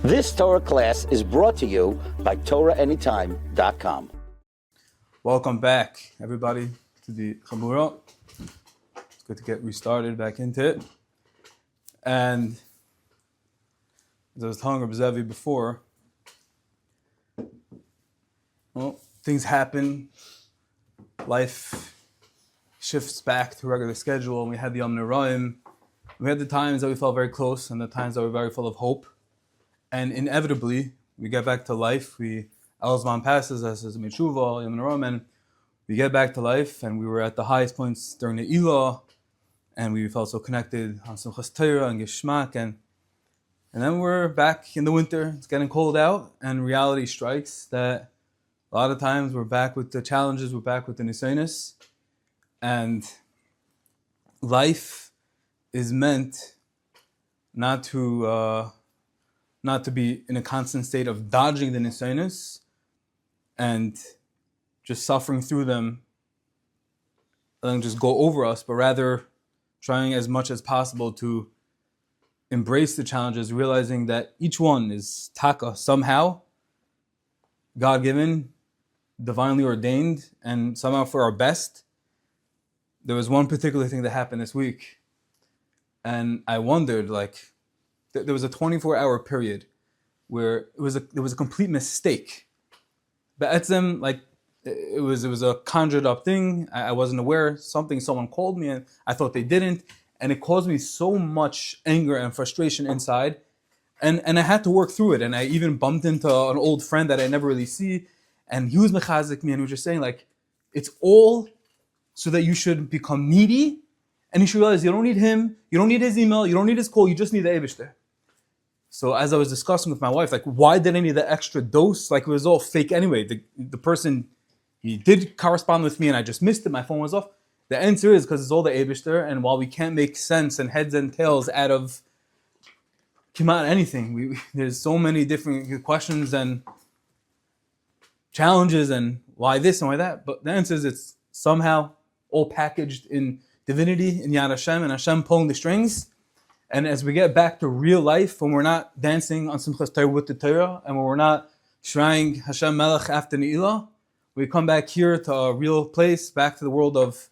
This Torah class is brought to you by TorahAnytime.com. Welcome back, everybody, to the Chabura. It's good to get restarted back into it. And as I was telling Rabbi Zevi before, well, things happen, life shifts back to regular schedule, and we had the Yom Neraim. We had the times that we felt very close and the times that were very full of hope. And inevitably, we get back to life. Al-Zman passes, as is Metshuva, Yom Neraim, and we get back to life, and we were at the highest points during the Ilah, and we felt so connected on Simchas Torah and Geshmak, and then we're back in the winter. It's getting cold out, and reality strikes that a lot of times we're back with the challenges, we're back with the nisaynus, and life is meant not to be in a constant state of dodging the nisaynus and just suffering through them, letting just go over us, but rather trying as much as possible to embrace the challenges, realizing that each one is taka, somehow God-given, divinely ordained, and somehow for our best. There was one particular thing that happened this week, and I wondered, there was a 24-hour period where there was a complete mistake. But it was a conjured up thing. I wasn't aware. Someone called me, and I thought they didn't, and it caused me so much anger and frustration inside, and I had to work through it. And I even bumped into an old friend that I never really see, and he was mechazik me, and he was just saying, it's all so that you should become needy, and you should realize you don't need him, you don't need his email, you don't need his call, you just need the Eibishter. So as I was discussing with my wife, why did I need the extra dose? It was all fake anyway. The person, he did correspond with me and I just missed it, my phone was off. The answer is because it's all the Eibishter, and while we can't make sense and heads and tails out of anything, there's so many different questions and challenges and why this and why that, but the answer is it's somehow all packaged in divinity, in Yad Hashem, and Hashem pulling the strings. And as we get back to real life, when we're not dancing on Simchas Torah with the Torah, and when we're not shrine Hashem Melech after Ne'ilah, we come back here to a real place, back to the world of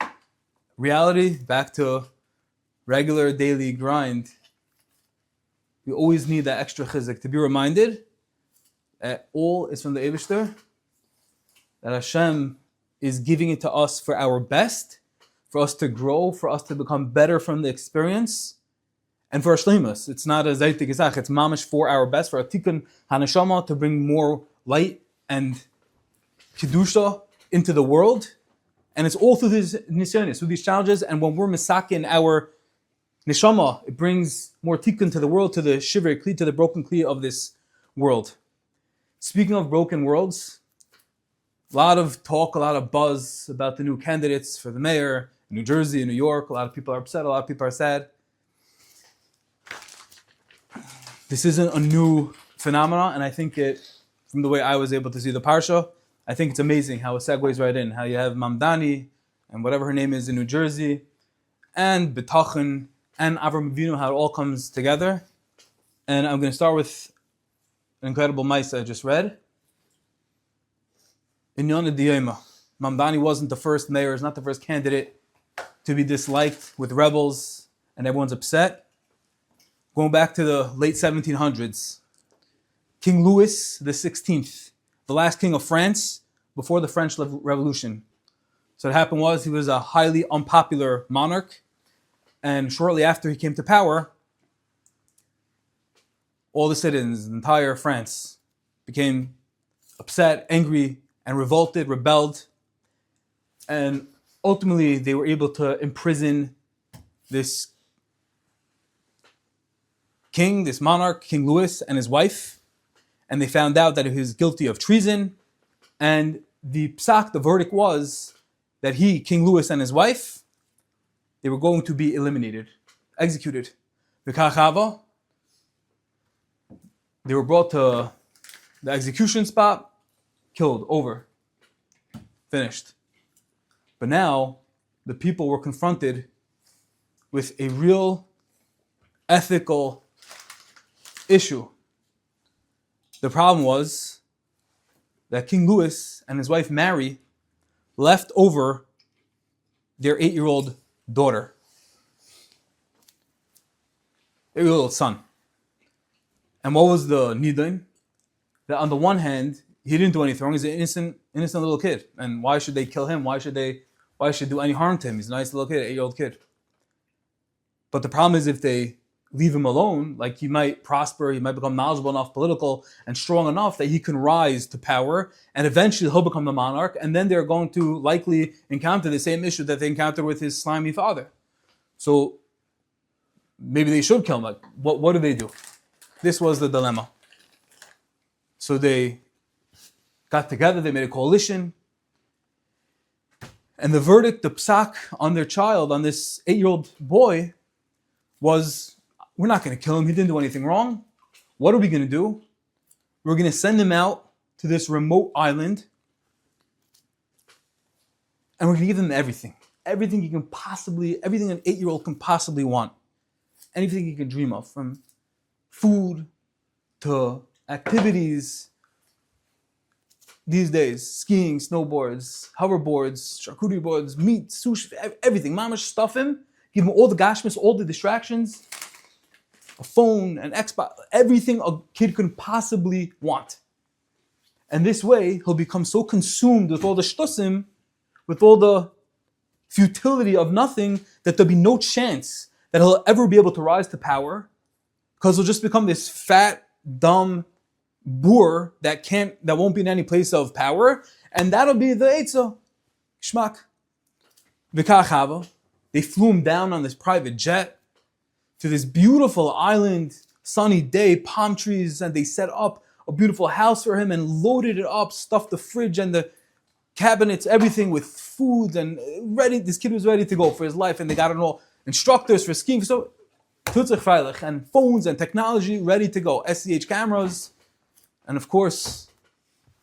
reality, back to regular daily grind. We always need that extra chizuk to be reminded that all is from the Eibishter, that Hashem is giving it to us for our best, for us to grow, for us to become better from the experience, and for our shleimus. It's not a zaytik izach, it's mamish for our best, for a tikkun haneshama, to bring more light and kedusha into the world. And it's all through these nisyonis, through these challenges. And when we're misakin our neshama, it brings more tikkun to the world, to the shiver kli, to the broken kli of this world. Speaking of broken worlds, a lot of talk, a lot of buzz about the new candidates for the mayor in New Jersey, in New York. A lot of people are upset, a lot of people are sad. This isn't a new phenomenon, and I think from the way I was able to see the Parsha, I think it's amazing how it segues right in, how you have Mamdani and whatever her name is in New Jersey, and B'tachon, and Avram Avinu, how it all comes together. And I'm going to start with an incredible Maisa I just read. In Yonah Diyema, Mamdani wasn't the first mayor, is not the first candidate to be disliked with rebels, and everyone's upset. Going back to the late 1700s, King Louis XVI, the last king of France before the French Revolution. So what happened was he was a highly unpopular monarch, and shortly after he came to power, all the citizens, the entire France, became upset, angry, and revolted, rebelled, and ultimately they were able to imprison this king, this monarch, King Louis, and his wife, and they found out that he was guilty of treason, and the psak, the verdict was that he, King Louis, and his wife, they were going to be eliminated, executed. V'kachava, they were brought to the execution spot, killed, over, finished. But now, the people were confronted with a real ethical issue. The problem was that King Louis and his wife Mary left over their 8-year-old daughter, 8-year-old son. And what was the nidin? That on the one hand, he didn't do anything wrong. He's an innocent little kid. And why should they kill him? Why should do any harm to him? He's a nice little kid, 8-year-old kid. But the problem is if they leave him alone, like he might prosper, he might become knowledgeable enough, political, and strong enough that he can rise to power, and eventually he'll become the monarch, and then they're going to likely encounter the same issue that they encountered with his slimy father. So maybe they should kill him. Like, what do they do? This was the dilemma. So they got together, they made a coalition, and the verdict, the psak on their child, on this 8-year-old boy, was, we're not going to kill him. He didn't do anything wrong. What are we going to do? We're going to send him out to this remote island, and we're going to give him everything. Everything an 8-year-old can possibly want. Anything he can dream of, from food to activities. These days, skiing, snowboards, hoverboards, charcuterie boards, meat, sushi, everything. Mamash, stuff him. Give him all the gashmis, all the distractions, a phone, an Xbox, everything a kid can possibly want. And this way, he'll become so consumed with all the shtusim, with all the futility of nothing, that there'll be no chance that he'll ever be able to rise to power, because he'll just become this fat, dumb boor that won't be in any place of power, and that'll be the Eitzah. Shmak. V'kachava. They flew him down on this private jet to this beautiful island, sunny day, palm trees, and they set up a beautiful house for him and loaded it up, stuffed the fridge and the cabinets, everything with food, and ready. This kid was ready to go for his life, and they got all instructors for skiing, so and phones and technology ready to go, SCH cameras, and of course,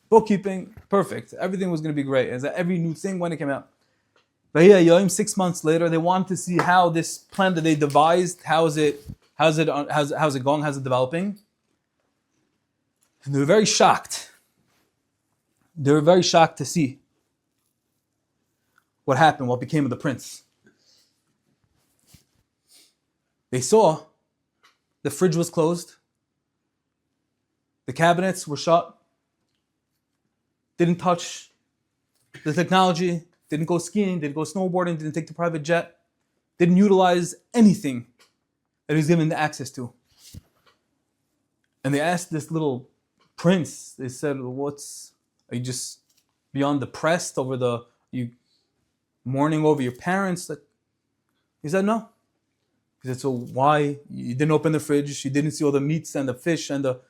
bookkeeping, perfect. Everything was going to be great. As every new thing when it came out. Vayera, 6 months later, they wanted to see how this plan that they devised, how's it going, how's it developing. And they were very shocked. They were very shocked to see what happened, what became of the prince. They saw the fridge was closed, the cabinets were shut, didn't touch the technology, didn't go skiing, didn't go snowboarding, didn't take the private jet, didn't utilize anything that he was given the access to. And they asked this little prince, they said, are you just beyond depressed over you mourning over your parents? He said, no. He said, so why? You didn't open the fridge, you didn't see all the meats and the fish and the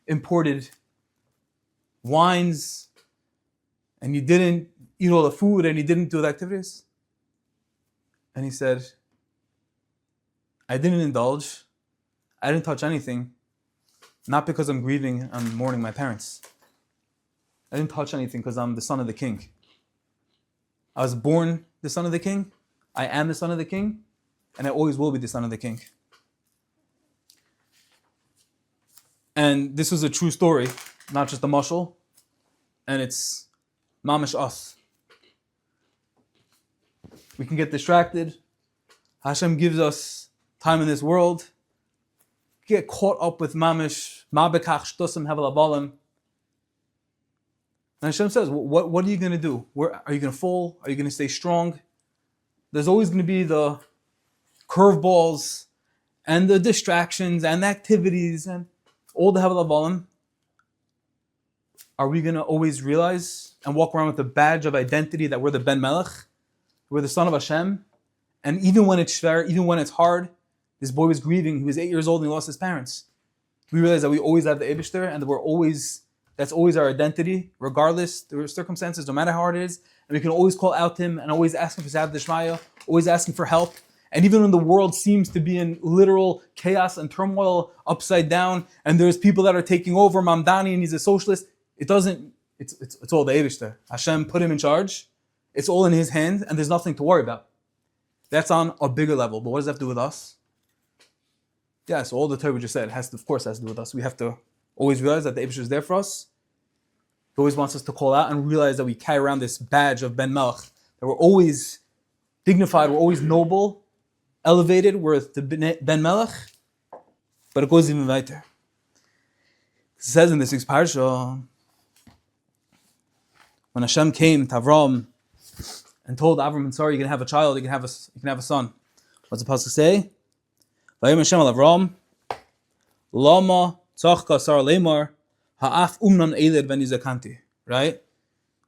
imported wines, and you didn't eat all the food, and you didn't do the activities? And he said, I didn't indulge, I didn't touch anything, not because I'm grieving, I'm mourning my parents. I didn't touch anything because I'm the son of the king. I was born the son of the king, I am the son of the king, and I always will be the son of the king. And this was a true story, not just a mashal, and it's mamish us. We can get distracted. Hashem gives us time in this world. Get caught up with mamish, ma bekach shtusim hevel avalim. And Hashem says, what are you going to do? Are you going to fall? Are you going to stay strong? There's always going to be the curveballs and the distractions and the activities and all the hevel avalim. Are we going to always realize and walk around with the badge of identity that we're the Ben Melech? We're the son of Hashem. And even when it's schwer, even when it's hard, this boy was grieving. He was 8 years old and he lost his parents. We realize that we always have the Eibishter and that that's always our identity, regardless the circumstances, no matter how hard it is. And we can always call out to him and always ask him for Siyata D'Shmaya, always asking for help. And even when the world seems to be in literal chaos and turmoil, upside down, and there's people that are taking over, Mamdani, and he's a socialist, it's all the Eibishter. Hashem put him in charge. It's all in his hand, and there's nothing to worry about. That's on a bigger level. But what does that have to do with us? Yeah, so all the Torah just said has to do with us. We have to always realize that the Eibush is there for us. He always wants us to call out and realize that we carry around this badge of Ben Melech, that we're always dignified, we're always noble, elevated, we're the Ben Melech, but it goes even weiter. It says in this Parsha, when Hashem came to Avram and told Avram and Sarah, you can have a child, you can have a son. What's the pasuk say? Vayera Hashem al Avram, Lama tzachka Sarah lemar ha'af umnan eiled v'nizakanti. Right?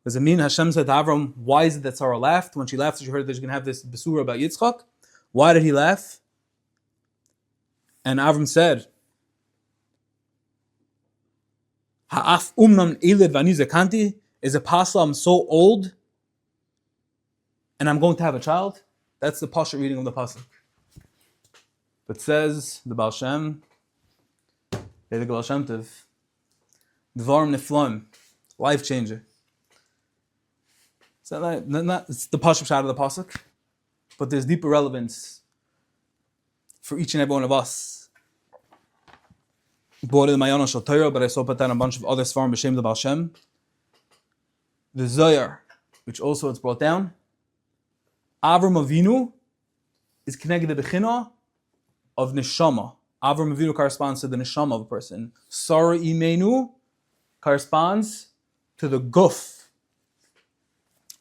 Does it mean Hashem said to Avram, why is it that Sarah laughed? When she laughed, she heard that she's going to have this besura about Yitzchak. Why did he laugh? And Avram said, ha'af umnan eiled v'nizakanti. Is it possible I'm so old and I'm going to have a child? That's the Pasha reading of the pasuk. But says the Baal Shem, the Baal Shem Tov, Dvarim Niflaim, life changer. It's it's the Pasha side of the pasuk, but there's deeper relevance for each and every one of us. Brought in my Yana Shal Torah, but I saw put down a bunch of other Svarim b'Shem the Baal Shem. The Zohar, which also it's brought down, Avram Avinu is connected to the Bechina of Neshama. Avram Avinu corresponds to the Neshama of a person. Sarah Imenu corresponds to the Guf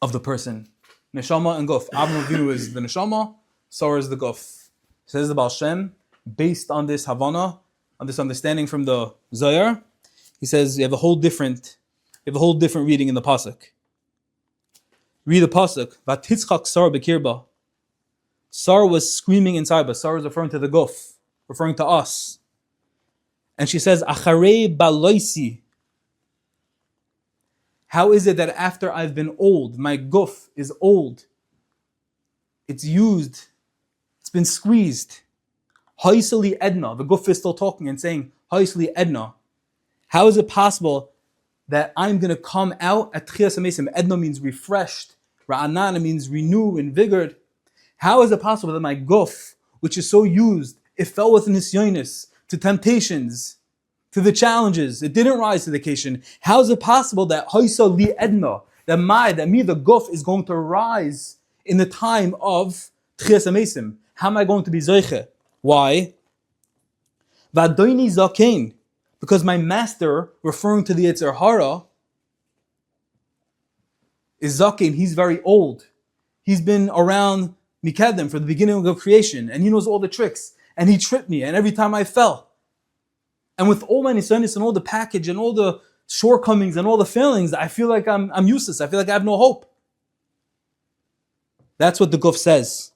of the person. Neshama and Guf. Avram Avinu is the Neshama, Sarah is the Guf. Says the Baal Shem, based on this Havana, on this understanding from the Zohar, he says you have a whole different reading in the pasuk. Read the pasuk. Vatitzchak Sarah bekirba. Sarah was screaming inside, but Sarah is referring to the guf, referring to us. And she says, Acharei baloisi. How is it that after I've been old, my guf is old? It's used, it's been squeezed. Haisali Edna. The guf is still talking and saying, Haisali Edna. How is it possible that I'm going to come out at Tchias HaMesim? Edna means refreshed. Ra'anana means renew, invigorated. How is it possible that my guf, which is so used, it fell with nisyonis, to temptations, to the challenges, it didn't rise to the occasion? How is it possible that Haisa li Edna, that me, the guf, is going to rise in the time of Tchias HaMesim? How am I going to be Zoiche? Why? V'adoini zakein. Because my master, referring to the Yetzer Hara, is Zakin. He's very old. He's been around Mikadem for the beginning of creation, and he knows all the tricks. And he tripped me, and every time I fell. And with all my nisanis and all the package and all the shortcomings and all the failings, I feel like I'm useless. I feel like I have no hope. That's what the Guf says.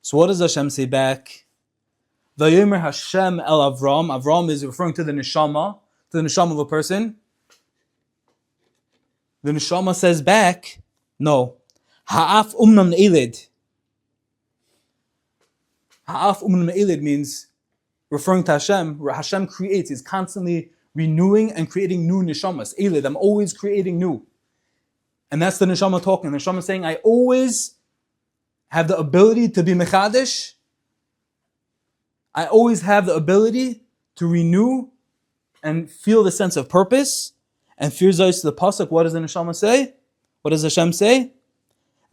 So what does Hashem say back? Vayomer Hashem el Avram. Avram is referring to the neshama of a person. The neshama says back, no. Ha'af umnam elid. Ha'af umnam elid means referring to Hashem. Hashem creates, is constantly renewing and creating new neshamas. Elid, I'm always creating new. And that's the neshama talking. The neshama saying, I always have the ability to be mechadish. I always have the ability to renew and feel the sense of purpose. And fear zayis to the pasuk. What does the neshama say? What does Hashem say?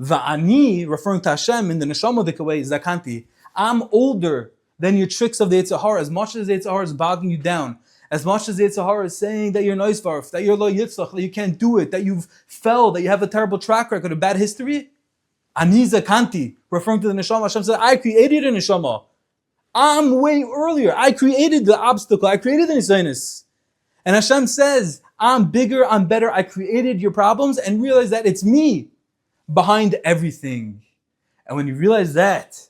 Va'ani, referring to Hashem in the neshama way, zakanti. I'm older than your tricks of the Yetzer Hara. As much as the Yetzer Hara is bogging you down, as much as the Yetzer Hara is saying that you're noisvarf, that you're lo yitzchach, that you can't do it, that you've fell, that you have a terrible track record, a bad history. Ani zakanti, referring to the neshama. Hashem said, I created a neshama. I'm way earlier. I created the obstacle. I created the nisainis. And Hashem says, I'm bigger, I'm better. I created your problems, and realize that it's me behind everything. And when you realize that,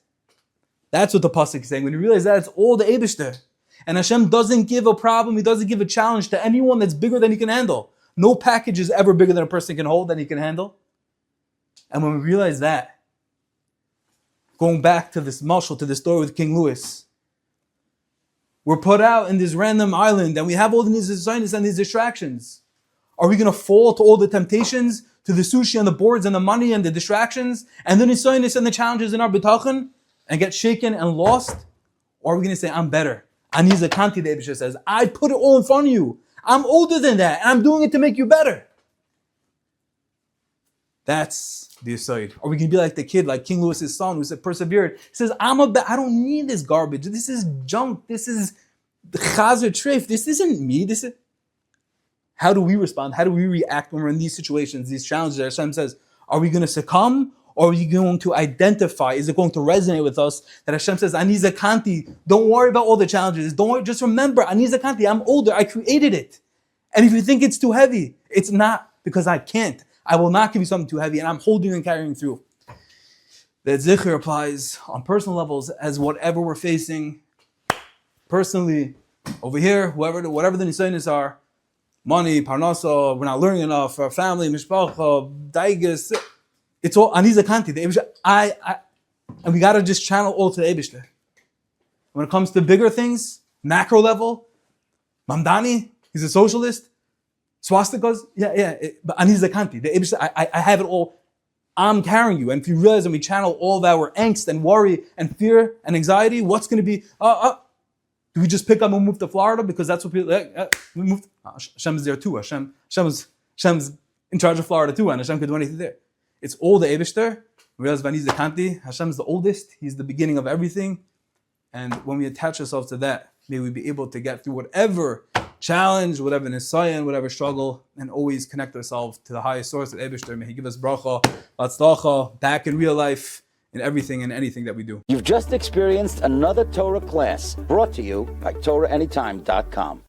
that's what the pasuk is saying. When you realize that, it's all the Eibishter. And Hashem doesn't give a problem, He doesn't give a challenge to anyone that's bigger than He can handle. No package is ever bigger than a person can hold, than He can handle. And when we realize that, going back to this mashal, to the story with King Louis, we're put out in this random island and we have all these designs and these distractions. Are we going to fall to all the temptations, to the sushi and the boards and the money and the distractions and the nisaynis and the challenges in our bitachon and get shaken and lost? Or are we going to say, I'm better. Aniza Kanti, the Eibishter says, I put it all in front of you. I'm older than that, and I'm doing it to make you better. That's the aside. Or we can be like the kid, like King Louis's son, who said, persevered. He says, I don't need this garbage. This is junk. This is the chazer treif. This isn't me. This is. How do we respond? How do we react when we're in these situations, these challenges that Hashem says? Are we going to succumb? Or are you going to identify? Is it going to resonate with us that Hashem says, Ani Zakanti, don't worry about all the challenges. Don't worry, just remember, Ani Zakanti, I'm older, I created it. And if you think it's too heavy, it's not, because I can't. I will not give you something too heavy, and I'm holding and carrying through. That zikr applies on personal levels as whatever we're facing. Personally, over here, whatever the nisaynis are, money, parnasa, we're not learning enough, our family, mishpacha, daigas, it's all Ani Zakanti, the Eibishter. And we gotta just channel all to the Eibishter. When it comes to bigger things, macro level, Mamdani, he's a socialist, swastikas, but Ani Zakanti, the Eibishter, I have it all. I'm carrying you. And if you realize and we channel all of our angst and worry and fear and anxiety, what's gonna be, do we just pick up and move to Florida because that's what people, we moved, Hashem is there too. Hashem's in charge of Florida too, and Hashem could do anything there. It's all the Eibishter. Whereas Vani Zakanti, Hashem is the oldest. He's the beginning of everything. And when we attach ourselves to that, may we be able to get through whatever challenge, whatever nisayan, whatever struggle, and always connect ourselves to the highest source of Eibishter. May He give us bracha, batzlacha, back in real life, in everything and anything that we do. You've just experienced another Torah class brought to you by TorahAnytime.com.